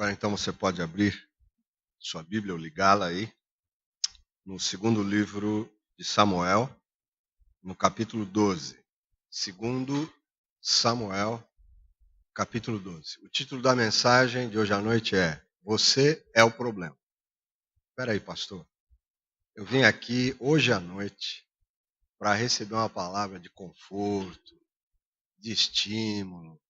Agora então você pode abrir sua Bíblia ou ligá-la aí no segundo livro de Samuel, no capítulo 12. Segundo Samuel, capítulo 12. O título da mensagem de hoje à noite é Você é o problema. Espera aí, pastor. Eu vim aqui hoje à noite para receber uma palavra de conforto, de estímulo,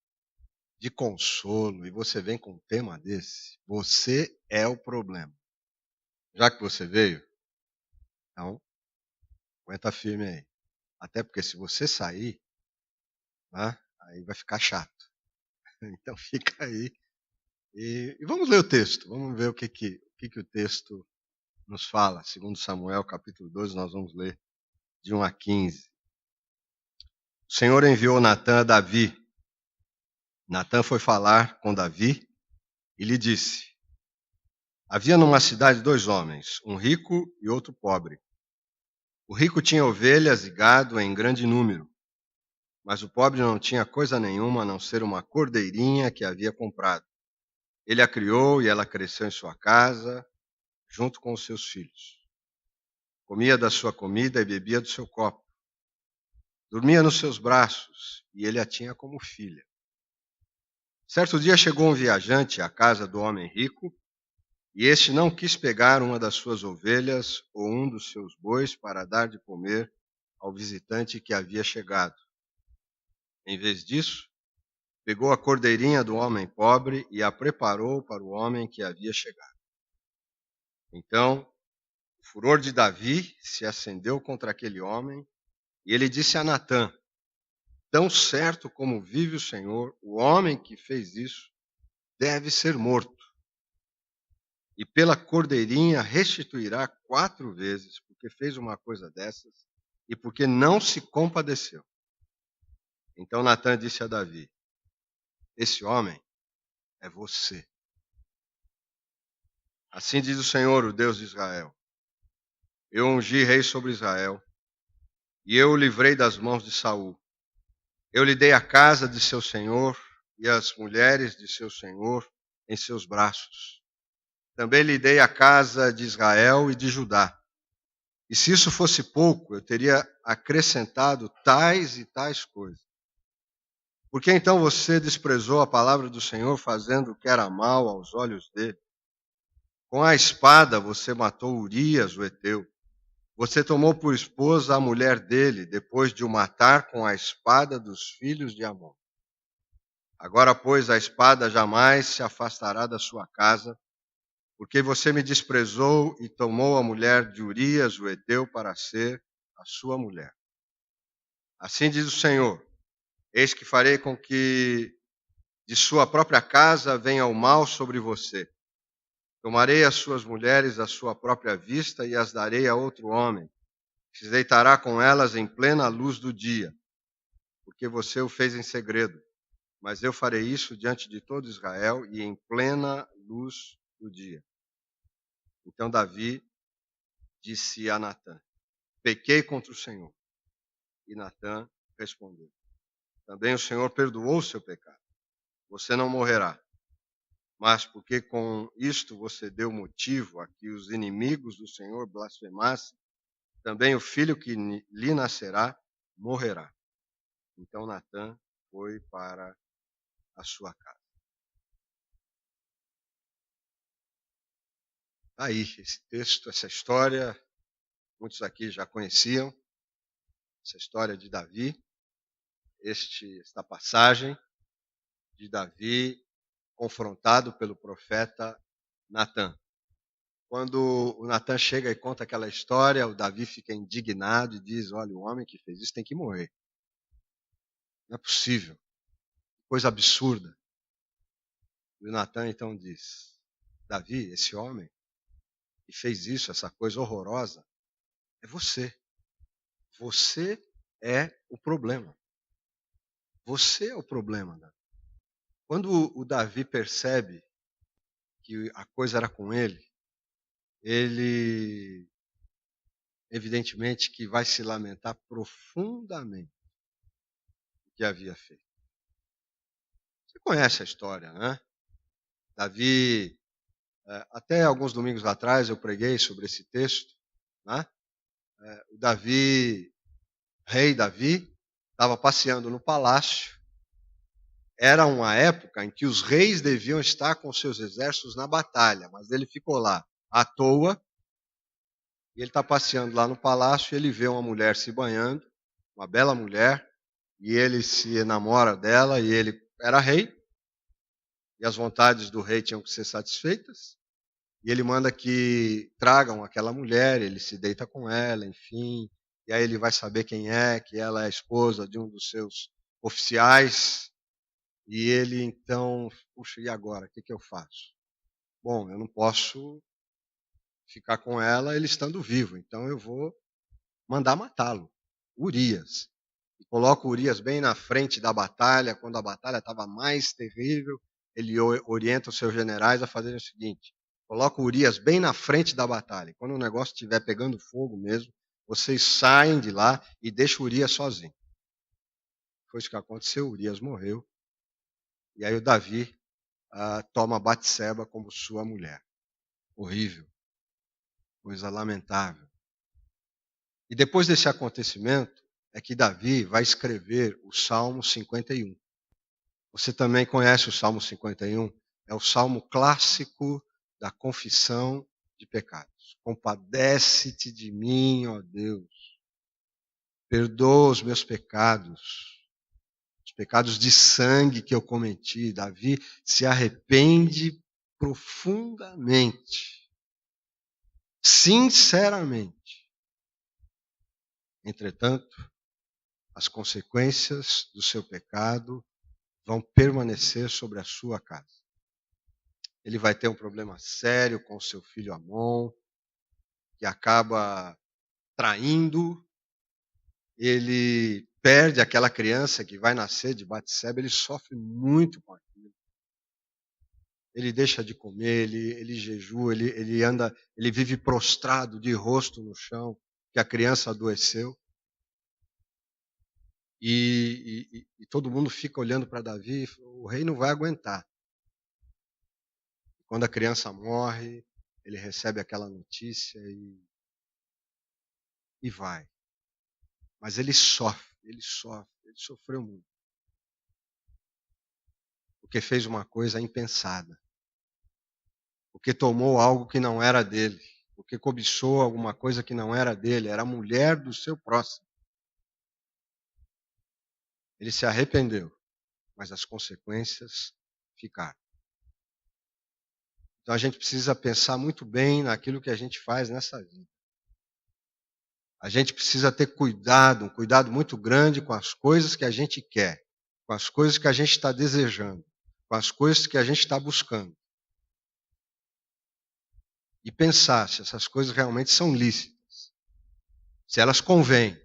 de consolo, e você vem com um tema desse. Você é o problema. Já que você veio, então aguenta firme aí. Até porque se você sair, né, aí vai ficar chato. Então fica aí e vamos ler o texto. Vamos ver o que o texto nos fala. Segundo Samuel, capítulo 12, nós vamos ler de 1 a 15. O Senhor enviou Natã a Davi. Natã foi falar com Davi e lhe disse: Havia numa cidade 2 homens, um rico e outro pobre. O rico tinha ovelhas e gado em grande número, mas o pobre não tinha coisa nenhuma a não ser uma cordeirinha que havia comprado. Ele a criou e ela cresceu em sua casa, junto com os seus filhos. Comia da sua comida e bebia do seu copo. Dormia nos seus braços e ele a tinha como filha. Certo dia chegou um viajante à casa do homem rico e este não quis pegar uma das suas ovelhas ou um dos seus bois para dar de comer ao visitante que havia chegado. Em vez disso, pegou a cordeirinha do homem pobre e a preparou para o homem que havia chegado. Então, o furor de Davi se acendeu contra aquele homem e ele disse a Natã: Tão certo como vive o Senhor, o homem que fez isso deve ser morto. E pela cordeirinha restituirá 4 vezes, porque fez uma coisa dessas e porque não se compadeceu. Então Natã disse a Davi: Esse homem é você. Assim diz o Senhor, o Deus de Israel: Eu ungi rei sobre Israel e eu o livrei das mãos de Saul. Eu lhe dei a casa de seu senhor e as mulheres de seu senhor em seus braços. Também lhe dei a casa de Israel e de Judá. E se isso fosse pouco, eu teria acrescentado tais e tais coisas. Por que então você desprezou a palavra do Senhor, fazendo o que era mal aos olhos dele? Com a espada você matou Urias, o heteu. Você tomou por esposa a mulher dele, depois de o matar com a espada dos filhos de Amon. Agora, pois, a espada jamais se afastará da sua casa, porque você me desprezou e tomou a mulher de Urias, o heteu, para ser a sua mulher. Assim diz o Senhor: Eis que farei com que de sua própria casa venha o mal sobre você. Tomarei as suas mulheres à sua própria vista e as darei a outro homem, que se deitará com elas em plena luz do dia, porque você o fez em segredo. Mas eu farei isso diante de todo Israel e em plena luz do dia. Então Davi disse a Natã: Pequei contra o Senhor. E Natã respondeu: Também o Senhor perdoou o seu pecado. Você não morrerá. Mas porque com isto você deu motivo a que os inimigos do Senhor blasfemassem, também o filho que lhe nascerá morrerá. Então Natã foi para a sua casa. Aí, esse texto, essa história, muitos aqui já conheciam, essa história de Davi, esta passagem de Davi confrontado pelo profeta Natã. Quando o Natã chega e conta aquela história, o Davi fica indignado e diz: Olha, o homem que fez isso tem que morrer. Não é possível. Coisa absurda. E o Natã então diz: Davi, esse homem que fez isso, essa coisa horrorosa, é você. Você é o problema. Você é o problema, Davi. Quando o Davi percebe que a coisa era com ele evidentemente que vai se lamentar profundamente do que havia feito. Você conhece a história, né? Davi, até alguns domingos atrás eu preguei sobre esse texto, né? O Davi, rei Davi, estava passeando no palácio. Era uma época em que os reis deviam estar com seus exércitos na batalha, mas ele ficou lá à toa. E ele está passeando lá no palácio e ele vê uma mulher se banhando, uma bela mulher, e ele se enamora dela, e ele era rei, e as vontades do rei tinham que ser satisfeitas. E ele manda que tragam aquela mulher, ele se deita com ela, enfim. E aí ele vai saber quem é, que ela é a esposa de um dos seus oficiais. E ele então, puxa, e agora? O que eu faço? Bom, eu não posso ficar com ela ele estando vivo, então eu vou mandar matá-lo. Urias. E coloca Urias bem na frente da batalha, quando a batalha estava mais terrível, ele orienta os seus generais a fazerem o seguinte: coloca Urias bem na frente da batalha. Quando o negócio estiver pegando fogo mesmo, vocês saem de lá e deixam Urias sozinho. Foi isso que aconteceu, Urias morreu. E aí o Davi toma Batseba como sua mulher. Horrível. Coisa lamentável. E depois desse acontecimento, é que Davi vai escrever o Salmo 51. Você também conhece o Salmo 51? É o salmo clássico da confissão de pecados. Compadece-te de mim, ó Deus. Perdoa os meus pecados, os pecados de sangue que eu cometi. Davi se arrepende profundamente, sinceramente. Entretanto, as consequências do seu pecado vão permanecer sobre a sua casa. Ele vai ter um problema sério com seu filho Amon, que acaba traindo. Ele perde aquela criança que vai nascer de Batseba, ele sofre muito com aquilo. Ele deixa de comer, ele jejua, ele anda, ele vive prostrado de rosto no chão, que a criança adoeceu. E todo mundo fica olhando para Davi, o rei não vai aguentar. Quando a criança morre, ele recebe aquela notícia e vai. Mas ele sofreu muito. Porque fez uma coisa impensada. Porque tomou algo que não era dele. Porque cobiçou alguma coisa que não era dele, era a mulher do seu próximo. Ele se arrependeu, mas as consequências ficaram. Então a gente precisa pensar muito bem naquilo que a gente faz nessa vida. A gente precisa ter cuidado, um cuidado muito grande com as coisas que a gente quer, com as coisas que a gente está desejando, com as coisas que a gente está buscando. E pensar se essas coisas realmente são lícitas, se elas convêm,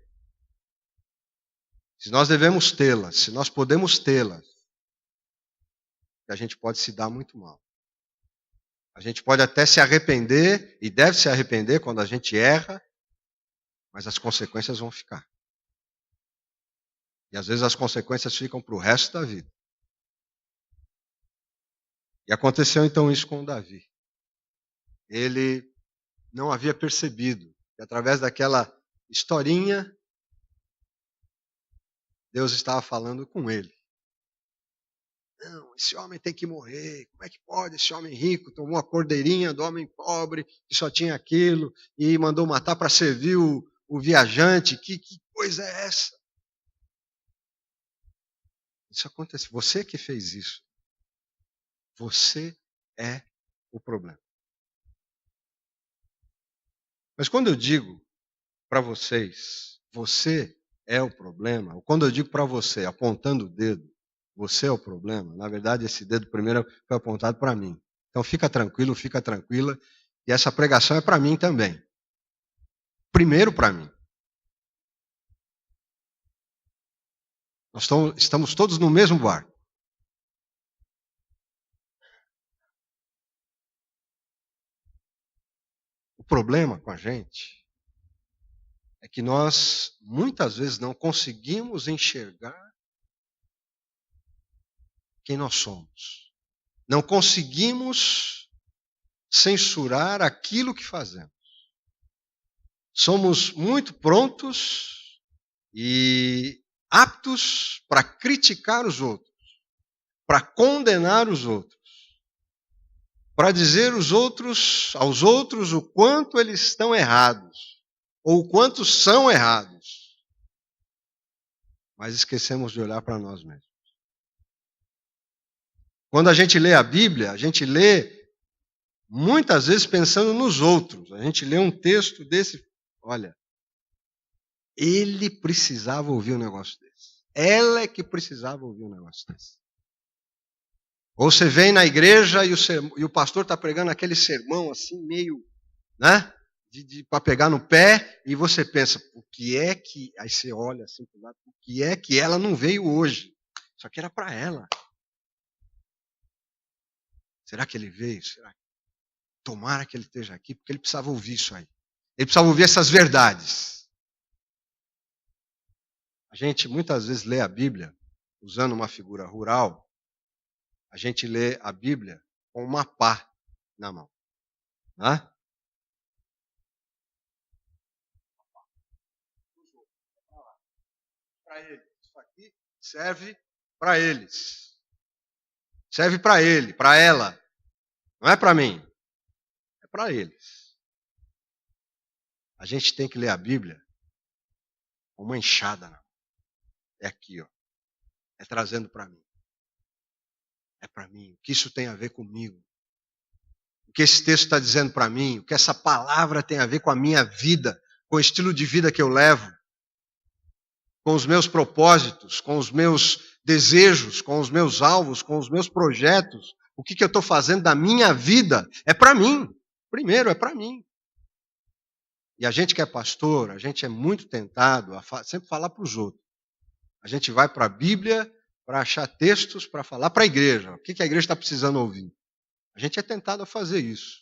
se nós devemos tê-las, se nós podemos tê-las, a gente pode se dar muito mal. A gente pode até se arrepender, e deve se arrepender quando a gente erra, mas as consequências vão ficar. E às vezes as consequências ficam para o resto da vida. E aconteceu então isso com Davi. Ele não havia percebido que através daquela historinha, Deus estava falando com ele. Não, esse homem tem que morrer. Como é que pode? Esse homem rico tomou a cordeirinha do homem pobre, que só tinha aquilo, e mandou matar para servir o viajante. Que coisa é essa? Isso acontece. Você que fez isso. Você é o problema. Mas quando eu digo para vocês, você é o problema, ou quando eu digo para você, apontando o dedo, você é o problema, na verdade esse dedo primeiro foi apontado para mim. Então fica tranquilo, fica tranquila, e essa pregação é para mim também. Primeiro para mim. Nós estamos todos no mesmo barco. O problema com a gente é que nós muitas vezes não conseguimos enxergar quem nós somos. Não conseguimos censurar aquilo que fazemos. Somos muito prontos e aptos para criticar os outros, para condenar os outros, para dizer aos outros o quanto eles estão errados, ou o quanto são errados. Mas esquecemos de olhar para nós mesmos. Quando a gente lê a Bíblia, a gente lê muitas vezes pensando nos outros. A gente lê um texto desse, olha, ele precisava ouvir um negócio desse. Ela é que precisava ouvir um negócio desse. Ou você vem na igreja e o pastor está pregando aquele sermão assim, meio, né? Para pegar no pé, e você pensa, o que é que. Aí você olha assim para o lado, o que é que ela não veio hoje? Isso aqui era para ela. Será que ele veio? Será? Tomara que ele esteja aqui, porque ele precisava ouvir isso aí. Ele precisava ouvir essas verdades. A gente muitas vezes lê a Bíblia, usando uma figura rural, a gente lê a Bíblia com uma pá na mão. Né? Para eles. Isso aqui serve para eles. Serve para ele, para ela. Não é para mim. É para eles. A gente tem que ler a Bíblia com uma enxada na mão. É aqui, ó. É trazendo para mim. É para mim. O que isso tem a ver comigo? O que esse texto está dizendo para mim? O que essa palavra tem a ver com a minha vida? Com o estilo de vida que eu levo? Com os meus propósitos? Com os meus desejos? Com os meus alvos? Com os meus projetos? O que eu estou fazendo da minha vida? É para mim. Primeiro, é para mim. E a gente que é pastor, a gente é muito tentado a sempre falar para os outros. A gente vai para a Bíblia para achar textos para falar para a igreja. O que a igreja está precisando ouvir? A gente é tentado a fazer isso.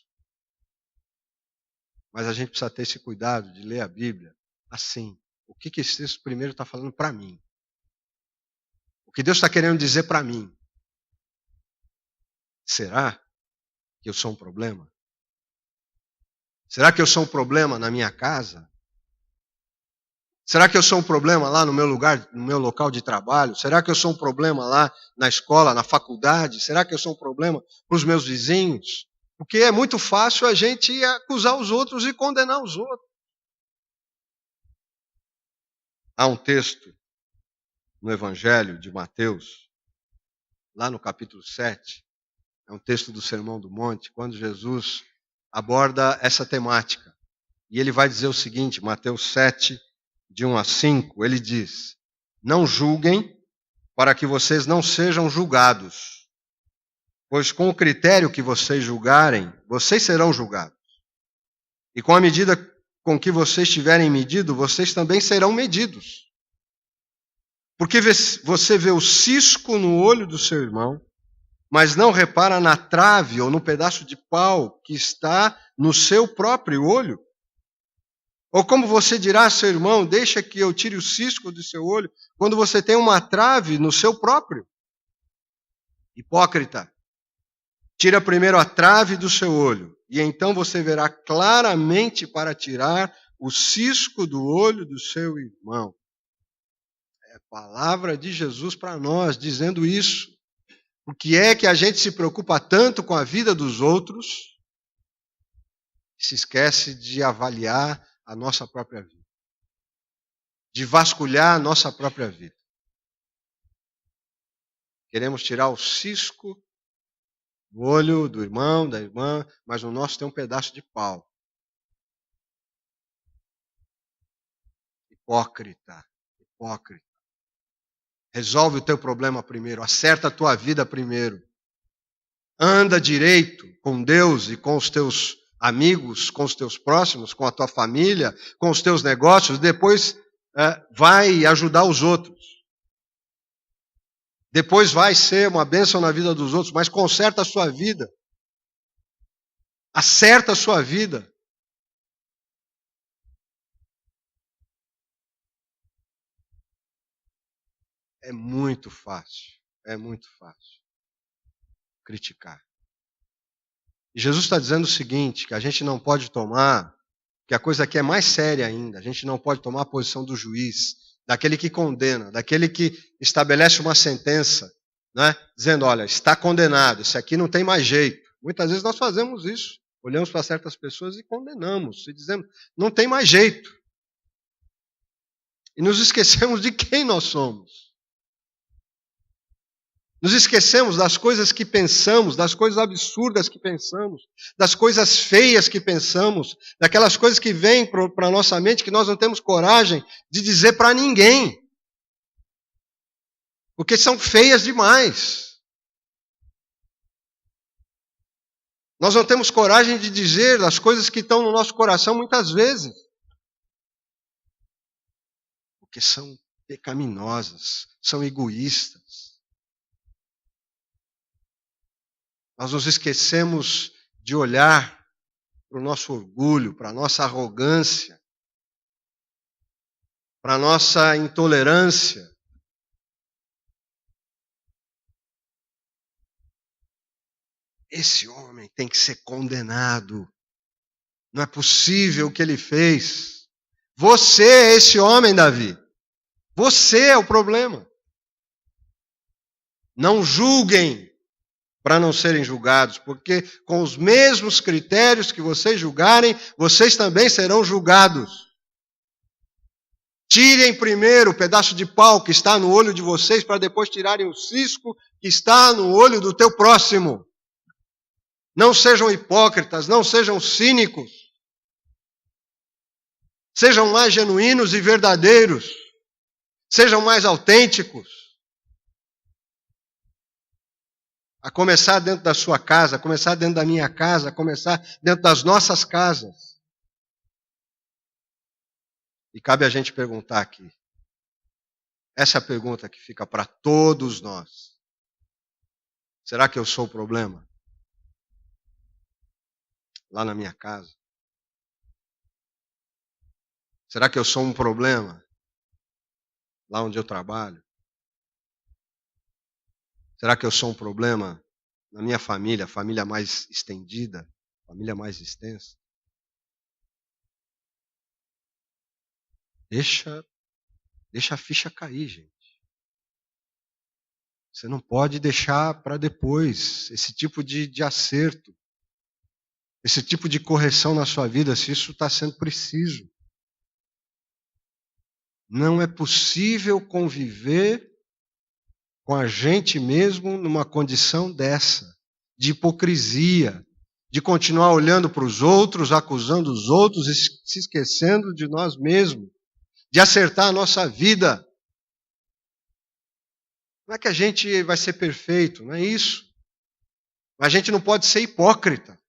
Mas a gente precisa ter esse cuidado de ler a Bíblia assim. O que esse texto primeiro está falando para mim? O que Deus está querendo dizer para mim? Será que eu sou um problema? Será que eu sou um problema na minha casa? Será que eu sou um problema lá no meu lugar, no meu local de trabalho? Será que eu sou um problema lá na escola, na faculdade? Será que eu sou um problema para os meus vizinhos? Porque é muito fácil a gente acusar os outros e condenar os outros. Há um texto no Evangelho de Mateus, lá no capítulo 7, é um texto do Sermão do Monte, quando Jesus aborda essa temática. E ele vai dizer o seguinte, Mateus 7, de 1 a 5, ele diz: não julguem para que vocês não sejam julgados, pois com o critério que vocês julgarem, vocês serão julgados. E com a medida com que vocês tiverem medido, vocês também serão medidos. Porque você vê o cisco no olho do seu irmão, mas não repara na trave ou no pedaço de pau que está no seu próprio olho? Ou como você dirá a seu irmão, deixa que eu tire o cisco do seu olho, quando você tem uma trave no seu próprio? Hipócrita, tira primeiro a trave do seu olho, e então você verá claramente para tirar o cisco do olho do seu irmão. É a palavra de Jesus para nós, dizendo isso. O que é que a gente se preocupa tanto com a vida dos outros, se esquece de avaliar a nossa própria vida, de vasculhar a nossa própria vida. Queremos tirar o cisco do olho do irmão, da irmã, mas o nosso tem um pedaço de pau. Hipócrita, hipócrita. Resolve o teu problema primeiro, acerta a tua vida primeiro. Anda direito com Deus e com os teus amigos, com os teus próximos, com a tua família, com os teus negócios, depois vai ajudar os outros. Depois vai ser uma bênção na vida dos outros, mas conserta a sua vida. Acerta a sua vida. É muito fácil, é muito fácil. criticar. E Jesus está dizendo o seguinte, que a gente não pode tomar, que a coisa aqui é mais séria ainda, a gente não pode tomar a posição do juiz, daquele que condena, daquele que estabelece uma sentença, né, dizendo, olha, está condenado, isso aqui não tem mais jeito. Muitas vezes nós fazemos isso, olhamos para certas pessoas e condenamos, e dizemos, não tem mais jeito. E nos esquecemos de quem nós somos. Nos esquecemos das coisas que pensamos, das coisas absurdas que pensamos, das coisas feias que pensamos, daquelas coisas que vêm para a nossa mente que nós não temos coragem de dizer para ninguém. Porque são feias demais. Nós não temos coragem de dizer as coisas que estão no nosso coração muitas vezes. Porque são pecaminosas, são egoístas. Nós nos esquecemos de olhar para o nosso orgulho, para a nossa arrogância, para a nossa intolerância. Esse homem tem que ser condenado. Não é possível o que ele fez. Você é esse homem, Davi. Você é o problema. Não julguem para não serem julgados, porque com os mesmos critérios que vocês julgarem, vocês também serão julgados. Tirem primeiro o pedaço de pau que está no olho de vocês, para depois tirarem o cisco que está no olho do teu próximo. Não sejam hipócritas, não sejam cínicos. Sejam mais genuínos e verdadeiros. Sejam mais autênticos. A começar dentro da sua casa, a começar dentro da minha casa, a começar dentro das nossas casas. E cabe a gente perguntar aqui. Essa é a pergunta que fica para todos nós. Será que eu sou o problema? Lá na minha casa? Será que eu sou um problema? Lá onde eu trabalho? Será que eu sou um problema na minha família, família mais estendida, família mais extensa? Deixa a ficha cair, gente. Você não pode deixar para depois esse tipo de acerto, esse tipo de correção na sua vida, se isso está sendo preciso. Não é possível conviver com a gente mesmo numa condição dessa, de hipocrisia, de continuar olhando para os outros, acusando os outros e se esquecendo de nós mesmos, de acertar a nossa vida. Não é que a gente vai ser perfeito, não é isso. Mas a gente não pode ser hipócrita.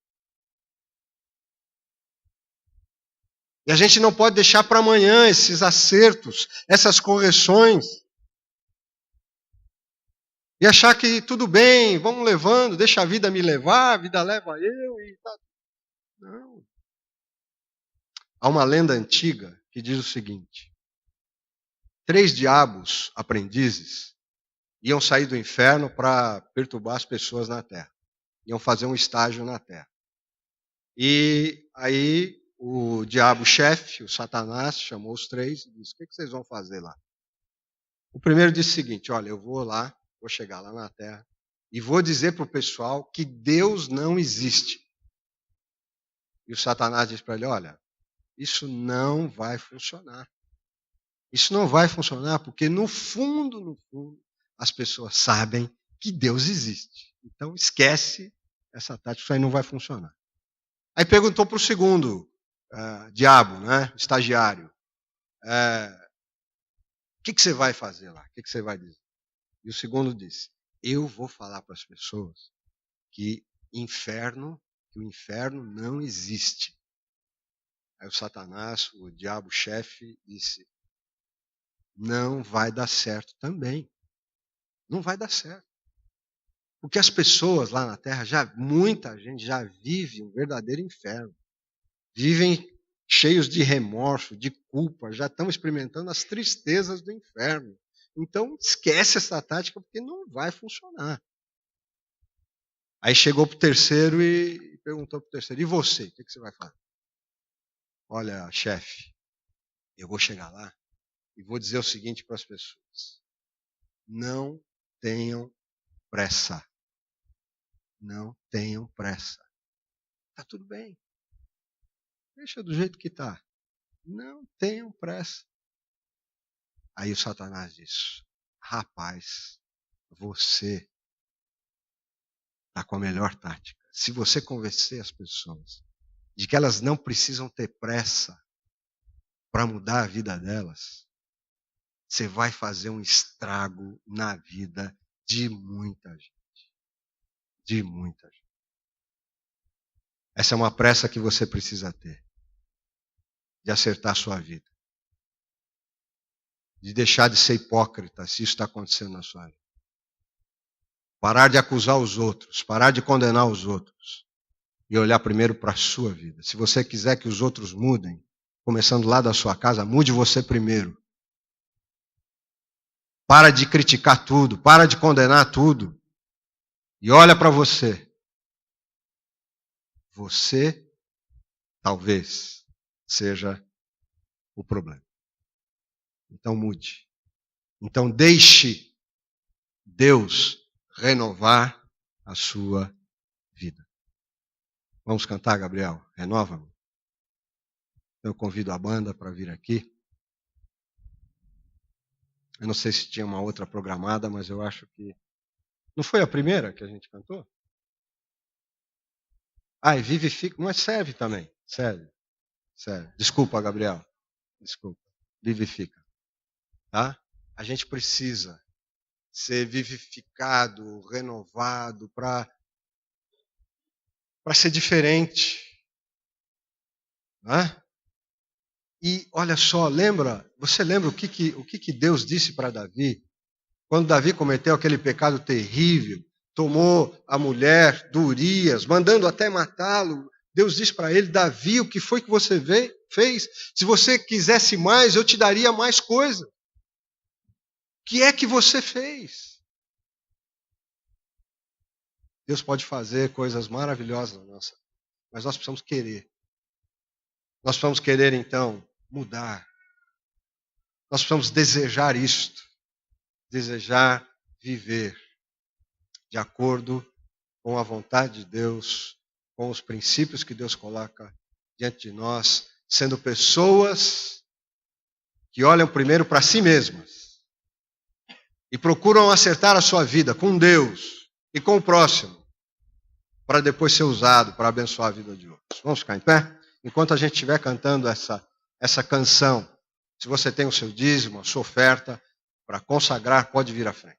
E a gente não pode deixar para amanhã esses acertos, essas correções. E achar que tudo bem, vamos levando, deixa a vida me levar, a vida leva eu e tá. Não. Há uma lenda antiga que diz o seguinte: 3 diabos aprendizes iam sair do inferno para perturbar as pessoas na terra. Iam fazer um estágio na terra. E aí o diabo-chefe, o Satanás, chamou os 3 e disse: o que vocês vão fazer lá? O primeiro disse o seguinte: olha, eu vou lá, vou chegar lá na terra e vou dizer para o pessoal que Deus não existe. E o Satanás disse para ele: olha, isso não vai funcionar. Isso não vai funcionar porque no fundo, as pessoas sabem que Deus existe. Então esquece essa tática, isso aí não vai funcionar. Aí perguntou para o segundo diabo, né, estagiário, o que você vai fazer lá? O que você vai dizer? E o segundo disse: eu vou falar para as pessoas que o inferno não existe. Aí o Satanás, o diabo-chefe, disse: não vai dar certo também. Não vai dar certo. Porque as pessoas lá na Terra, muita gente já vive um verdadeiro inferno. Vivem cheios de remorso, de culpa, já estão experimentando as tristezas do inferno. Então, esquece essa tática porque não vai funcionar. Aí chegou para o terceiro e perguntou para o terceiro, e você, o que você vai fazer? Olha, chefe, eu vou chegar lá e vou dizer o seguinte para as pessoas. Não tenham pressa. Não tenham pressa. Está tudo bem. Deixa do jeito que está. Não tenham pressa. Aí o Satanás diz, rapaz, você está com a melhor tática. Se você convencer as pessoas de que elas não precisam ter pressa para mudar a vida delas, você vai fazer um estrago na vida de muita gente. De muita gente. Essa é uma pressa que você precisa ter. De acertar a sua vida. De deixar de ser hipócrita, se isso está acontecendo na sua vida. Parar de acusar os outros, parar de condenar os outros. E olhar primeiro para a sua vida. Se você quiser que os outros mudem, começando lá da sua casa, mude você primeiro. Para de criticar tudo, para de condenar tudo. E olha para você. Você, talvez, seja o problema. Então mude. Então deixe Deus renovar a sua vida. Vamos cantar, Gabriel? Renova-me. Eu convido a banda para vir aqui. Eu não sei se tinha uma outra programada, mas eu acho que... Não foi a primeira que a gente cantou? Ah, e vivifica. Mas serve também. Serve. Serve. Desculpa, Gabriel. Desculpa. Vivifica. Tá? A gente precisa ser vivificado, renovado, para ser diferente. Né? E olha só, você lembra o que Deus disse para Davi? Quando Davi cometeu aquele pecado terrível, tomou a mulher do Urias, mandando até matá-lo, Deus disse para ele, Davi, o que foi que você fez? Se você quisesse mais, eu te daria mais coisa. O que é que você fez? Deus pode fazer coisas maravilhosas na nossa vida, mas nós precisamos querer. Nós precisamos querer, então, mudar. Nós precisamos desejar isto. Desejar viver de acordo com a vontade de Deus, com os princípios que Deus coloca diante de nós, sendo pessoas que olham primeiro para si mesmas e procuram acertar a sua vida com Deus e com o próximo, para depois ser usado para abençoar a vida de outros. Vamos ficar em pé? Enquanto a gente estiver cantando essa canção, se você tem o seu dízimo, a sua oferta, para consagrar, pode vir à frente.